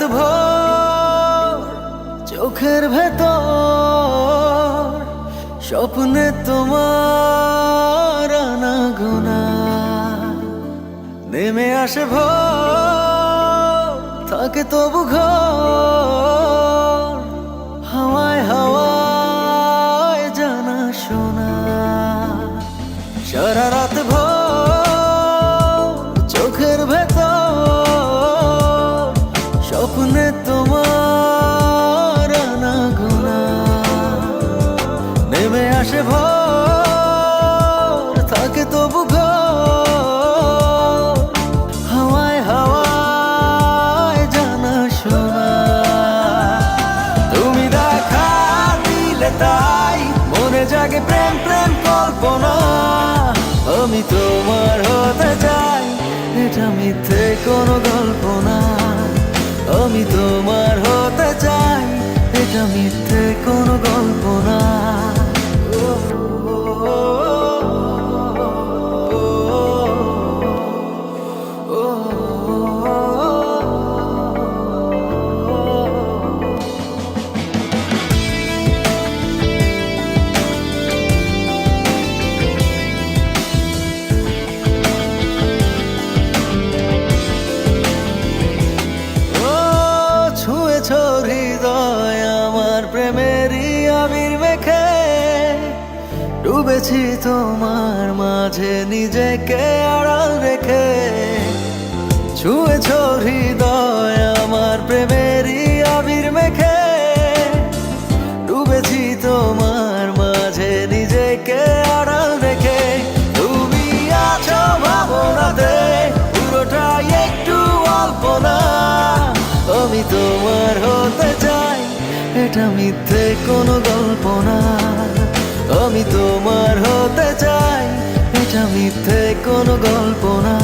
ভোর চোখের ভেতর স্বপ্নে তোমার আনাগোনা নেমে আসে ভোর থাকে তবু ঘর হাওয়ায় হাওয়ায় জানা শোনা সারা রাত ভোর চোখের ভেতর স্বপ্নে তোমার আনাগোনা নেমে আসে ভোর থাকে তবু ঘর হাওয়ায় হাওয়ায় জানা শোনা তুমি দেখা দিলে তাই মনে জাগে প্রেম প্রেম কল্পনা আমি তোমার হতে চাই এটা মিথ্যে কোনো গল্প না আমি তোমার হতে চাই এটা মিথ্যে কোনো গল্প না হৃদয় আমার প্রেমেরই আবির মেখে ডুবেছি তোমার মাঝে নিজেকে আড়াল রেখে ছুঁয়েছ হৃদয় আমার প্রেমেরই আবির মেখে ডুবেছি তোমার মাঝে নিজেকে আড়াল রেখে তুমি আছো ভাবনাতে পুরোটাই একটু অল্প না আমি তোমার হতে চাই এটা মিথ্যে কোনো গল্প না আমি তোমার হতে চাই এটা মিথ্যে কোনো গল্প না